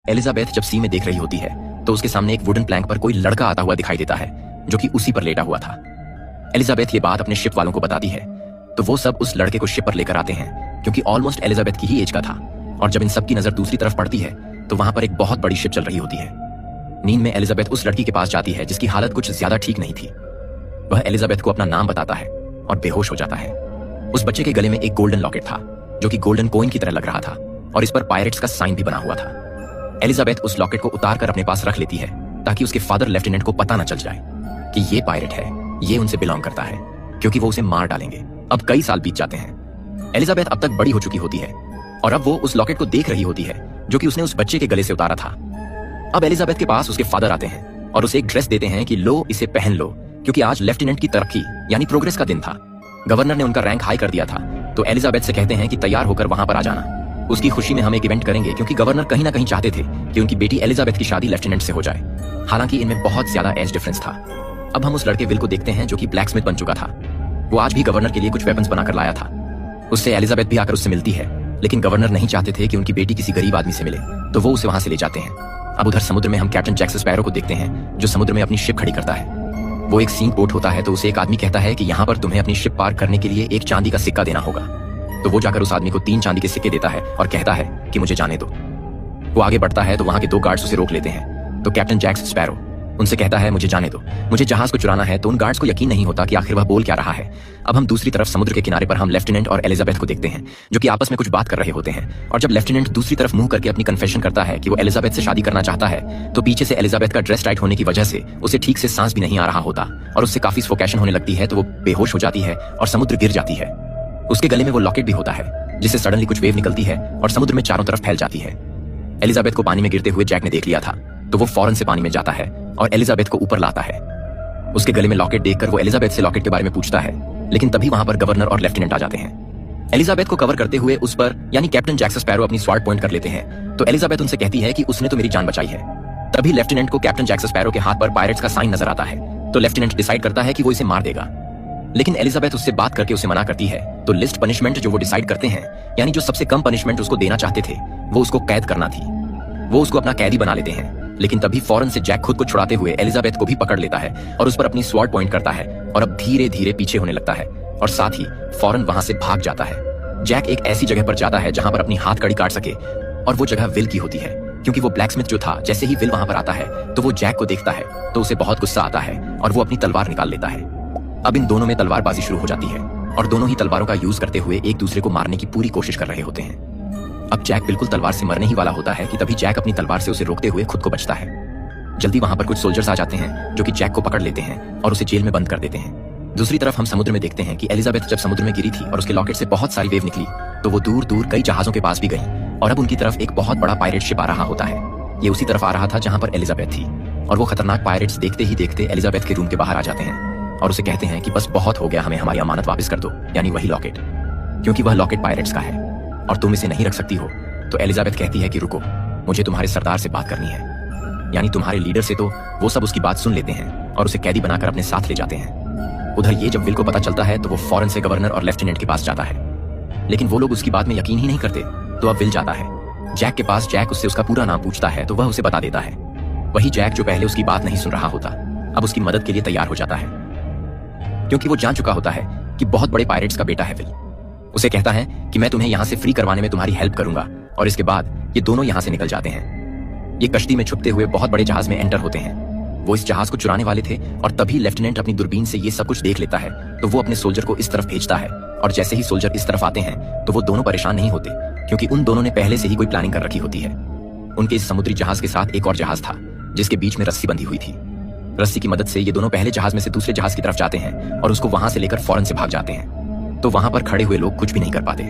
Elizabeth जब सी में देख रही होती है तो उसके सामने एक वुडन प्लैंक पर कोई लड़का आता हुआ दिखाई देता है जो कि उसी पर लेटा हुआ था। एलिजाबेथ ये बात अपने शिप वालों को बताती है तो वो सब उस लड़के को शिप पर लेकर आते हैं क्योंकि ऑलमोस्ट एलिजाबेथ की ही एज का था। और जब इन सब की नजर दूसरी तरफ पड़ती है तो वहां पर एक बहुत बड़ी शिप चल रही होती है। नींद में एलिजाबेथ उस लड़की के पास जाती है जिसकी हालत कुछ ज्यादा ठीक नहीं थी। वह एलिजाबेथ को अपना नाम बताता है और बेहोश हो जाता है। उस बच्चे के गले में एक गोल्डन लॉकेट था जो कि गोल्डन कॉइन की तरह लग रहा था और इस पर पायरेट्स का साइन भी बना हुआ था। एलिजाबेथ उस लॉकेट को उतार कर अपने पास रख लेती है ताकि उसके फादर लेफ्टिनेंट को पता न चल जाए कि ये पायरेट है, ये उनसे बिलोंग करता है, क्योंकि वो उसे मार डालेंगे। अब कई साल बीत जाते हैं। एलिजाबेथ अब तक बड़ी हो चुकी होती है और अब वो उस लॉकेट को देख रही होती है जो कि उसने उस बच्चे के गले से उतारा था। अब एलिजाबेथ के पास उसके फादर आते हैं और उसे एक ड्रेस देते हैं कि लो इसे पहन लो, क्योंकि आज लेफ्टिनेंट की तरक्की यानी प्रोग्रेस का दिन था। गवर्नर ने उनका रैंक हाई कर दिया था तो एलिजाबेथ से कहते हैं कि तैयार होकर वहां पर आ जाना। उसकी खुशी में हम एक इवेंट करेंगे क्योंकि गवर्नर कहीं ना कहीं चाहते थे कि उनकी बेटी एलिजाबेथ की शादी लेफ्टिनेंट से हो जाए। हालांकि इनमें बहुत ज्यादा एज डिफरेंस था। अब हम उस लड़के विल को देखते हैं जो कि ब्लैकस्मिथ बन चुका था। वो आज भी गवर्नर के लिए कुछ वेपन्स बनाकर लाया था। उससे एलिजाबेथ भी आकर उससे मिलती है, लेकिन गवर्नर नहीं चाहते थे कि उनकी बेटी किसी गरीब आदमी से मिले तो वो उसे वहां से ले जाते हैं। अब उधर समुद्र में हम कैप्टन जैक स्पैरो को देखते हैं जो समुद्र में अपनी शिप खड़ी करता है। वो एक सींक बोट होता है तो उसे एक आदमी कहता है कि यहाँ पर तुम्हें अपनी शिप पार करने के लिए एक चांदी का सिक्का देना होगा। तो वो जाकर उस आदमी को 3 चांदी के सिक्के देता है और कहता है कि मुझे जाने दो। वो आगे बढ़ता है तो वहां के 2 गार्ड्स उसे रोक लेते हैं। तो कैप्टन जैक स्पैरो उनसे कहता है मुझे जाने दो, मुझे जहाज को चुराना है। तो उन गार्ड्स को यकीन नहीं होता कि आखिर वह बोल क्या रहा है। अब हम दूसरी तरफ समुद्र के किनारे पर हम लेफ्टिनेंट और एलिजाबेथ को देखते हैं जो कि आपस में कुछ बात कर रहे होते हैं। और जब लेफ्टिनेंट दूसरी तरफ मुंह करके अपनी कन्फेशन करता है कि वो एलिजाबेथ से शादी करना चाहता है तो पीछे से एलिजाबेथ का ड्रेस टाइट होने की वजह से उसे ठीक से सांस भी नहीं आ रहा होता और उससे काफी सफोकेशन होने लगती है तो वो बेहोश हो जाती है और समुद्र गिर जाती है। उसके गले में वो लॉकेट भी होता है जिससे सडनली कुछ वेव निकलती है और समुद्र में चारों तरफ फैल जाती है। एलिजाबेथ को पानी में गिरते हुए जैक ने देख लिया था तो वो फौरन से पानी में जाता है और एलिजाबेथ को ऊपर लाता है। उसके गले में लॉकेट देखकर वो एलिजाबेथ से लॉकेट के बारे में पूछता है, लेकिन तभी वहां पर गवर्नर और लेफ्टिनेंट आ जाते हैं। एलिजाबेथ को कवर करते हुए उस पर यानी कैप्टन जैक स्पैरो अपनी स्वॉर्ड पॉइंट कर लेते हैं तो एलिजाबेथ उनसे कहती है कि उसने तो मेरी जान बचाई है। तभी लेफ्टिनेंट को कैप्टन जैक स्पैरो के हाथ पर पायरेट्स का साइन नजर आता है तो लेफ्टिनेंट डिसाइड करता है कि वो इसे मार देगा, लेकिन एलिजाबेथ उससे बात करके उसे मना करती है। तो लिस्ट पनिशमेंट जो वो डिसाइड करते हैं यानी जो सबसे कम पनिशमेंट उसको देना चाहते थे वो उसको कैद करना थी। वो उसको अपना कैदी बना लेते हैं, लेकिन तभी फौरन से जैक खुद को छुड़ाते हुए एलिजाबेथ को भी पकड़ लेता है और उस पर अपनी स्वॉर्ड पॉइंट करता है और अब धीरे धीरे पीछे होने लगता है और साथ ही फौरन वहां से भाग जाता है। जैक एक ऐसी जगह पर जाता है जहां पर अपनी हाथ कड़ी काट सके और वो जगह विल की होती है, क्योंकि वो ब्लैकस्मिथ जो था जैसे ही विल वहां पर आता है तो वो जैक को देखता है तो उसे बहुत गुस्सा आता है और वो अपनी तलवार निकाल लेता है। अब इन दोनों में तलवारबाजी शुरू हो जाती है और दोनों ही तलवारों का यूज करते हुए एक दूसरे को मारने की पूरी कोशिश कर रहे होते हैं। अब जैक बिल्कुल तलवार से मरने ही वाला होता है कि तभी जैक अपनी तलवार से उसे रोकते हुए खुद को बचता है। जल्दी वहां पर कुछ सोल्जर्स आ जाते हैं जो कि जैक को पकड़ लेते हैं और उसे जेल में बंद कर देते हैं। दूसरी तरफ हम समुद्र में देखते हैं कि एलिजाबेथ जब समुद्र में गिरी थी और उसके लॉकेट से बहुत सारी वेव निकली तो वो दूर दूर कई जहाजों के पास भी गई और अब उनकी तरफ एक बहुत बड़ा पायरेट शिप आ रहा होता है। ये उसी तरफ आ रहा था जहां पर एलिजाबेथ थी और वो खतरनाक पायरेट्स देखते ही देखते एलिजाबेथ के रूम के बाहर आ जाते हैं और उसे कहते हैं कि बस बहुत हो गया, हमें हमारी अमानत वापस कर दो, यानी वही लॉकेट, क्योंकि वह लॉकेट पायरेट्स का है और तुम इसे नहीं रख सकती हो। तो एलिजाबेथ कहती है कि रुको, मुझे तुम्हारे सरदार से बात करनी है, यानी तुम्हारे लीडर से। तो वो सब उसकी बात सुन लेते हैं और उसे कैदी बनाकर अपने साथ ले जाते हैं। उधर ये जब विल को पता चलता है तो वो फौरन से गवर्नर और लेफ्टिनेंट के पास जाता है, लेकिन वो लोग उसकी बात में यकीन ही नहीं करते। तो अब विल जाता है जैक के पास। जैक उससे उसका पूरा नाम पूछता है तो वह उसे बता देता है। वही जैक जो पहले उसकी बात नहीं सुन रहा होता अब उसकी मदद के लिए तैयार हो जाता है, क्योंकि वो जान चुका होता है कि बहुत बड़े पायरेट्स का बेटा है विल। उसे कहता है कि मैं तुम्हें यहाँ से फ्री करवाने में तुम्हारी हेल्प करूंगा और इसके बाद ये दोनों यहाँ से निकल जाते हैं। ये कश्ती में छुपते हुए बहुत बड़े जहाज में एंटर होते हैं। वो इस जहाज को चुराने वाले थे और तभी लेफ्टिनेंट अपनी दूरबीन से ये सब कुछ देख लेता है तो वो अपने सोल्जर को इस तरफ भेजता है और जैसे ही सोल्जर इस तरफ आते हैं तो वो दोनों परेशान नहीं होते, क्योंकि उन दोनों ने पहले से ही कोई प्लानिंग कर रखी होती है। उनके इस समुद्री जहाज के साथ एक और जहाज था जिसके बीच में रस्सी बंधी हुई थी। रस्सी की मदद से ये दोनों पहले जहाज में से दूसरे जहाज की तरफ जाते हैं और उसको वहां से लेकर फौरन से भाग जाते हैं। तो वहां पर खड़े हुए लोग कुछ भी नहीं कर पाते।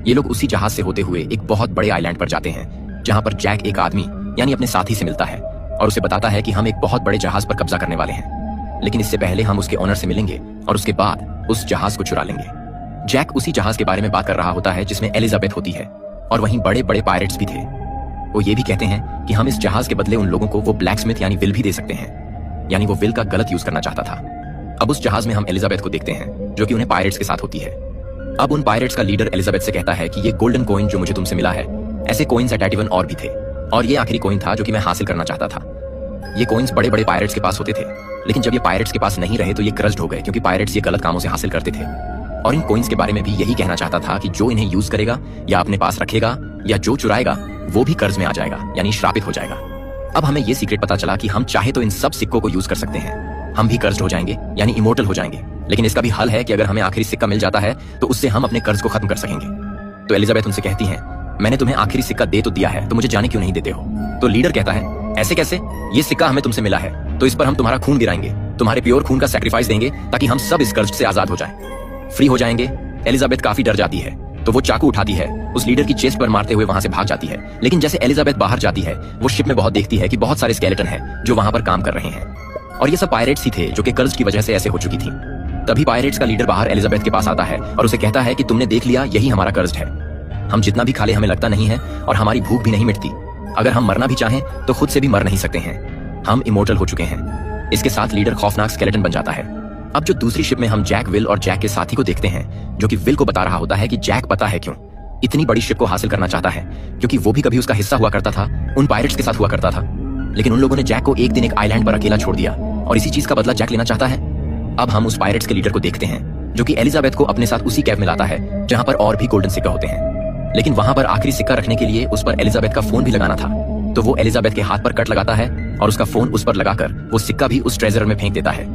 ये लोग उसी जहाज से होते हुए एक बहुत बड़े आइलैंड पर जाते हैं जहां पर जैक एक आदमी यानी अपने साथी से मिलता है और उसे बताता है कि हम एक बहुत बड़े जहाज पर कब्जा करने वाले हैं, लेकिन इससे पहले हम उसके ओनर से मिलेंगे और उसके बाद उस जहाज को चुरा लेंगे। जैक उसी जहाज के बारे में बात कर रहा होता है जिसमें एलिजाबेथ होती है और वहीं बड़े बड़े पायरेट्स भी थे। वो ये भी कहते हैं कि हम इस जहाज के बदले उन लोगों को वो ब्लैकस्मिथ यानी विल भी दे सकते हैं, यानी वो विल का गलत यूज करना चाहता था। अब उस जहाज में हम एलिजाबेथ को देखते हैं जो कि उन्हें पायरेट्स के साथ होती है। अब उन पायरेट्स का लीडर एलिजाबेथ से कहता है कि ये गोल्डन कॉइन जो मुझे तुमसे मिला है, ऐसे कॉइन्स एट एटिवन और भी थे, और ये आखिरी कॉइन था जो कि मैं हासिल करना चाहता था। ये कॉइन्स बड़े बड़े पायरेट्स के पास होते थे, लेकिन जब ये पायरेट्स के पास नहीं रहे तो ये क्रस्ड हो गए, क्योंकि पायरेट्स ये गलत कामों से हासिल करते थे। और इन कॉइन्स के बारे में भी यही कहना चाहता था कि जो इन्हें यूज करेगा या अपने पास रखेगा या जो चुराएगा वो भी कर्ज में आ जाएगा, यानी श्रापित हो जाएगा। अब हमें ये सीक्रेट पता चला कि हम चाहे तो इन सब सिक्कों को यूज कर सकते हैं, हम भी कर्ज हो जाएंगे, यानी इमोर्टल हो जाएंगे। लेकिन इसका भी हल है कि अगर हमें आखिरी सिक्का मिल जाता है तो उससे हम अपने कर्ज को खत्म कर सकेंगे। तो एलिजाबेथ उनसे कहती है, मैंने तुम्हें आखिरी सिक्का दे तो दिया है, तो मुझे जाने क्यों नहीं देते हो? तो लीडर कहता है, ऐसे कैसे? ये सिक्का हमें तुमसे मिला है, तो इस पर हम तुम्हारा खून गिराएंगे, तुम्हारे प्योर खून का सैक्रिफाइस देंगे ताकि हम सब इस कर्ज से आजाद हो जाएं, फ्री हो जाएंगे। एलिजाबेथ काफी डर जाती है, तो वो चाकू उठाती है, उस लीडर की चेस्ट पर मारते हुए वहां से भाग जाती है। लेकिन जैसे एलिजाबेथ बाहर जाती है, वो शिप में बहुत देखती है कि बहुत सारे स्केलेटन हैं जो वहां पर काम कर रहे हैं, और ये सब पायरेट्स ही थे जो कि कर्ज की वजह से ऐसे हो चुकी थी। तभी पायरेट्स का लीडर बाहर एलिजाबेथ के पास आता है और उसे कहता है कि तुमने देख लिया, यही हमारा कर्ज है। हम जितना भी खा ले हमें लगता नहीं है और हमारी भूख भी नहीं मिटती। अगर हम मरना भी चाहें तो खुद से भी मर नहीं सकते हैं, हम इमोर्टल हो चुके हैं। इसके साथ लीडर खौफनाक स्केलेटन बन जाता है। अब जो दूसरी शिप में हम जैक, विल और जैक के साथी को देखते हैं, जो कि विल को बता रहा होता है कि जैक पता है क्यों इतनी बड़ी शिप को हासिल करना चाहता है, क्योंकि वो भी कभी उसका हिस्सा हुआ करता था, उन पायरेट्स के साथ हुआ करता था। लेकिन उन लोगों ने जैक को एक दिन एक आइलैंड पर अकेला छोड़ दिया और इसी चीज का बदला जैक लेना चाहता है। अब हम उस पायरेट्स के लीडर को देखते हैं जो कि एलिजाबेथ को अपने साथ उसी कैब में लाता है जहां पर और भी गोल्डन सिक्का होते हैं। लेकिन वहां पर आखिरी सिक्का रखने के लिए उस पर एलिजाबेथ का फोन भी लगाना था, तो वो एलिजाबेथ के हाथ पर कट लगाता है और उसका फोन उस पर लगाकर वो सिक्का भी उस ट्रेजर में फेंक देता है।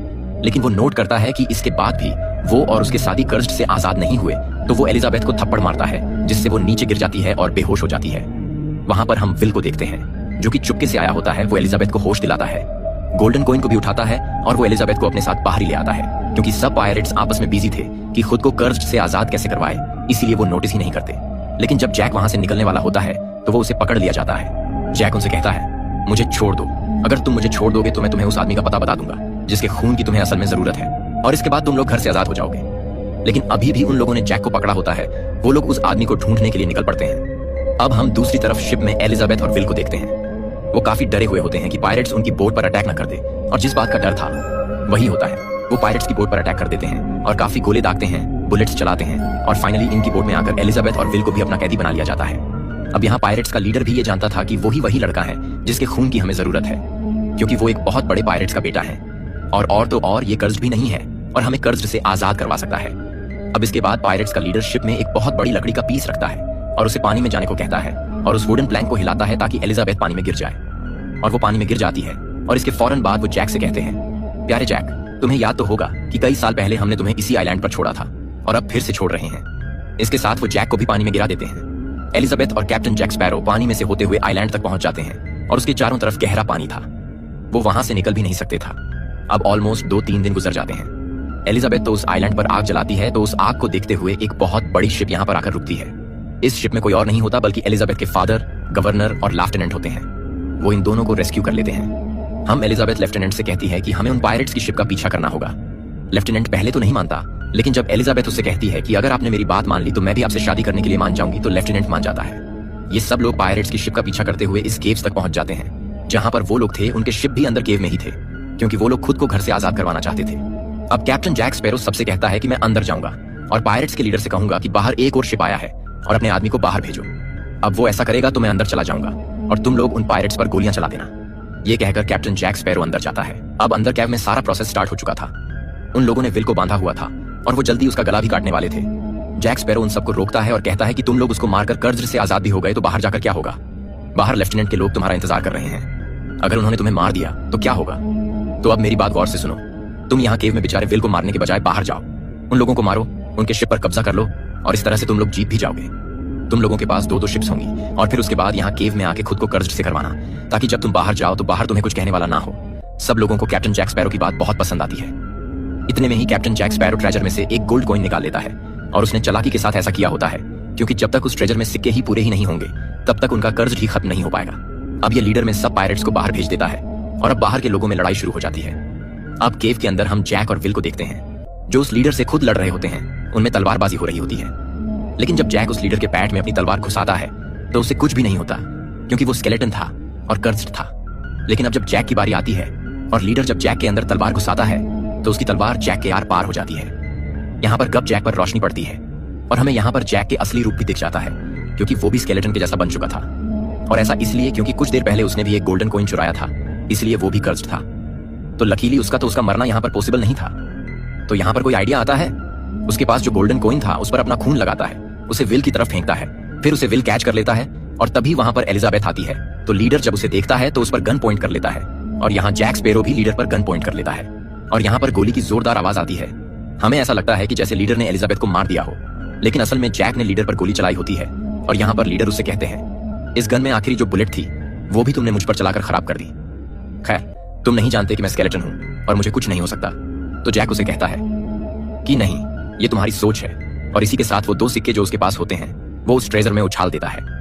लेकिन वो नोट करता है कि इसके बाद भी वो और उसके साथी कर्ज से आजाद नहीं हुए, तो वो एलिजाबेथ को थप्पड़ मारता है जिससे वो नीचे गिर जाती है और बेहोश हो जाती है। वहां पर हम विल को देखते हैं जो कि चुपके से आया होता है। वो एलिजाबेथ को होश दिलाता है, गोल्डन कॉइन को भी उठाता है और वो एलिजाबेथ को अपने साथ बाहर ही ले आता है, क्योंकि सब पायरेट्स आपस में बिजी थे कि खुद को कर्ज से आजाद कैसे करवाए, इसीलिए वो नोटिस ही नहीं करते। लेकिन जब जैक वहां से निकलने वाला होता है तो वो उसे पकड़ लिया जाता है। जैक उनसे कहता है, मुझे छोड़ दो, अगर तुम मुझे छोड़ दोगे तो मैं तुम्हें उस आदमी का पता बता दूंगा जिसके खून की तुम्हें असल में जरूरत है, और इसके बाद तुम लोग घर से आजाद हो जाओगे। लेकिन अभी भी उन लोगों ने जैक को पकड़ा होता है, वो लोग उस आदमी को ढूंढने के लिए निकल पड़ते हैं। अब हम दूसरी तरफ शिप में एलिजाबेथ और विल को देखते हैं। वो काफी डरे हुए होते हैं कि पायरेट्स उनकी बोट पर अटैक न कर दे, और जिस बात का डर था वही होता है। वो पायरेट्स की बोट पर अटैक कर देते हैं और काफी गोले दागते हैं, बुलेट्स चलाते हैं, और फाइनली इनकी बोट में आकर एलिजाबेथ और विल को भी अपना कैदी बना लिया जाता है। अब यहाँ पायरेट्स का लीडर भी ये जानता था कि वही लड़का है जिसके खून की हमें जरूरत है, क्योंकि वो एक बहुत बड़े पायरेट्स का बेटा है, और तो और ये कर्ज भी नहीं है और हमें कर्ज से आजाद करवा सकता है। अब इसके बाद पायरेट्स का लीडर शिप में एक बहुत बड़ी लकड़ी का पीस रखता है और उसे पानी में जाने को कहता है, और उस वुडन प्लैंक को हिलाता है ताकि एलिजाबेथ पानी में गिर जाए, और वो पानी में गिर जाती है। और इसके फौरन बाद वो जैक से कहते हैं, प्यारे जैक, तुम्हें याद तो होगा कि कई साल पहले हमने तुम्हें इसी आइलैंड पर छोड़ा था और अब फिर से छोड़ रहे हैं। इसके साथ वो जैक को भी पानी में गिरा देते हैं। एलिजाबेथ और कैप्टन जैक स्पैरो पानी में से होते हुए आइलैंड तक पहुंच जाते हैं और उसके चारों तरफ गहरा पानी था, वो वहां से निकल भी नहीं सकते था। अब ऑलमोस्ट 2-3 दिन गुजर जाते हैं। एलिजाबेथ तो उस आइलैंड पर आग जलाती है, तो उस आग को देखते हुए एक बहुत बड़ी शिप यहाँ पर आकर रुकती है। इस शिप में कोई और नहीं होता बल्कि एलिजाबेथ के फादर, गवर्नर और लेफ्टिनेंट होते हैं। वो इन दोनों को रेस्क्यू कर लेते हैं। हम एलिजाबेथ लेफ्टिनेंट से कहती है कि हमें उन पायरेट्स की शिप का पीछा करना होगा। लेफ्टिनेंट पहले तो नहीं मानता, लेकिन जब एलिजाबेथ उससे कहती है कि अगर आपने मेरी बात मान ली तो मैं भी आपसे शादी करने के लिए मान जाऊंगी, तो लेफ्टिनेंट मान जाता है। ये सब लोग पायरेट्स की शिप का पीछा करते हुए इस केव्स तक पहुंच जाते हैं जहां पर वो लोग थे। उनके शिप भी अंदर केव में ही थे, क्योंकि वो लोग खुद को घर से आजाद करवाना चाहते थे। अब कैप्टन जैक स्पैरो सबसे कहता है कि मैं अंदर जाऊंगा और पायरेट्स के लीडर से कहूंगा कि बाहर एक और शिप आया है और अपने आदमी को बाहर भेजो। अब वो ऐसा करेगा तो मैं अंदर चला जाऊंगा और तुम लोग उन पायरेट्स पर गोलियां चला देना। ये कहकर कैप्टन जैक स्पैरो अंदर जाता है। अब अंदर कैब में सारा प्रोसेस स्टार्ट हो चुका था। उन लोगों ने विल को बांधा हुआ था और वो जल्दी उसका गला भी काटने वाले थे। जैक स्पैरो उन सबको रोकता है और कहता है कि तुम लोग उसको मारकर कर्ज से आजाद भी हो गए तो बाहर जाकर क्या होगा? बाहर लेफ्टिनेंट के लोग तुम्हारा इंतजार कर रहे हैं। अगर उन्होंने तुम्हें मार दिया तो क्या होगा? तो अब मेरी बात गौर से सुनो। तुम यहाँ केव में बेचारे विल को मारने के बजाय बाहर जाओ, उन लोगों को मारो, उनके शिप पर कब्जा कर लो, और इस तरह से तुम लोग जीत भी जाओगे। तुम लोगों के पास 2-2 शिप्स होंगी, और फिर उसके बाद यहाँ केव में आके खुद को कर्ज से करवाना, ताकि जब तुम बाहर जाओ तो बाहर तुम्हें कुछ कहने वाला ना हो। सब लोगों को कैप्टन जैक स्पैरो की बात बहुत पसंद आती है। इतने में ही कैप्टन जैक स्पैरो ट्रेजर में से एक गोल्ड कॉइन निकाल लेता है, और उसने चालाकी के साथ ऐसा किया होता है क्योंकि जब तक उस ट्रेजर में सिक्के ही पूरे ही नहीं होंगे तब तक उनका कर्ज ही खत्म नहीं हो पाएगा। अब ये लीडर में सब पायरेट्स को बाहर भेज देता है और अब बाहर के लोगों में लड़ाई शुरू हो जाती है। अब केव के अंदर हम जैक और विल को देखते हैं जो उस लीडर से खुद लड़ रहे होते हैं। उनमें तलवारबाजी हो रही होती है, लेकिन जब जैक उस लीडर के पैट में अपनी तलवार घुसाता है तो उसे कुछ भी नहीं होता, क्योंकि वो स्केलेटन था और कर्ज्ड था। लेकिन अब जब जैक की बारी आती है और लीडर जब जैक के अंदर तलवार घुसाता है तो उसकी तलवार जैक के आर पार हो जाती है। यहाँ पर कब जैक पर रोशनी पड़ती है और हमें यहाँ पर जैक के असली रूप भी दिख जाता है, क्योंकि वो भी स्केलेटन के जैसा बन चुका था। और ऐसा इसलिए क्योंकि कुछ देर पहले उसने भी एक गोल्डन कॉइन चुराया था, इसलिए वो भी कर्ज्ड था। तो लकीली उसका मरना यहाँ पर पॉसिबल नहीं था। तो यहाँ पर कोई आइडिया आता है। उसके पास जो गोल्डन कॉइन था उस पर अपना खून लगाता है, उसे विल की तरफ फेंकता है, फिर उसे विल कैच कर लेता है और तभी वहां पर एलिजाबेथ आती है। तो लीडर जब उसे देखता है तो उस पर गन पॉइंट कर लेता है और यहाँ जैक स्पैरो भी लीडर पर गन पॉइंट कर लेता है और यहाँ पर गोली की जोरदार आवाज आती है। हमें ऐसा लगता है कि जैसे लीडर ने एलिजाबेथ को मार दिया हो, लेकिन असल में जैक ने लीडर पर गोली चलाई होती है और यहाँ पर लीडर उससे कहते हैं, इस गन में आखिरी जो बुलेट थी वो भी तुमने मुझ पर चलाकर खराब कर दी। खैर, तुम नहीं जानते कि मैं स्केलेटन हूं और मुझे कुछ नहीं हो सकता। तो जैक उसे कहता है कि नहीं, ये तुम्हारी सोच है, और इसी के साथ वो 2 सिक्के जो उसके पास होते हैं वो उस ट्रेजर में उछाल देता है।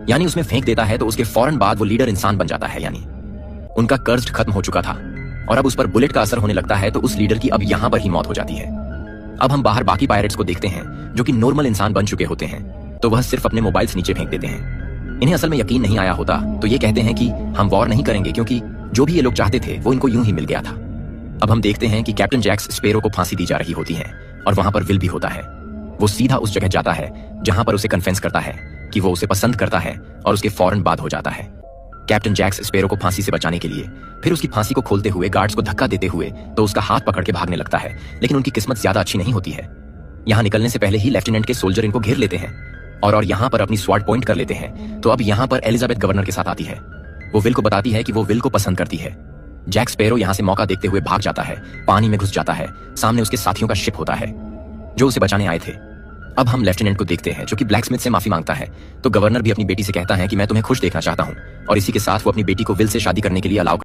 यानी उसमें फेंक देता है। तो उसके फौरन बाद वो लीडर इंसान बन जाता है, यानी उनका कर्ज खत्म हो चुका था और अब उस पर बुलेट का असर होने लगता है। तो उस लीडर की अब यहां पर ही मौत हो जाती है। अब हम बाहर बाकी पायरेट्स को देखते हैं जो कि नॉर्मल इंसान बन चुके होते हैं। तो वह सिर्फ अपने मोबाइल्स नीचे फेंक देते हैं। इन्हें असल में यकीन नहीं आया होता, तो ये कहते हैं कि हम वॉर नहीं करेंगे क्योंकि जो भी ये लोग चाहते थे वो इनको यूं ही मिल गया था। अब हम देखते हैं कि कैप्टन जैक स्पैरो को फांसी दी जा रही होती है और वहां पर विल भी होता है। वो सीधा उस जगह जाता है जहां पर उसे कन्फेस करता है कि वो उसे पसंद करता है और उसके फौरन बाद हो जाता है। कैप्टन जैक स्पैरो को फांसी से बचाने के लिए फिर उसकी फांसी को खोलते हुए गार्ड्स को धक्का देते हुए तो उसका हाथ पकड़ के भागने लगता है, लेकिन उनकी किस्मत ज्यादा अच्छी नहीं होती है। यहाँ निकलने से पहले ही लेफ्टिनेंट के सोल्जर इनको घेर लेते हैं और यहाँ पर अपनी स्वॉर्ड पॉइंट कर लेते हैं। तो अब यहाँ पर एलिजाबेथ गवर्नर के साथ आती है। वो विल को बताती है कि वो विल को पसंद करती है। जैक स्पैरो यहाँ से मौका देखते हुए भाग जाता है, पानी में घुस जाता है। सामने उसके साथियों का शिप होता है जो उसे बचाने आए थे। अब हम लेफ्टिनेंट को देखते हैं जो कि ब्लैकस्मिथ से माफी मांगता है। तो गवर्नर भी अपनी बेटी से कहता है कि मैं तुम्हें खुश देखना चाहता हूँ और इसी के साथ वो अपनी बेटी को विल से शादी करने के लिए अलाउ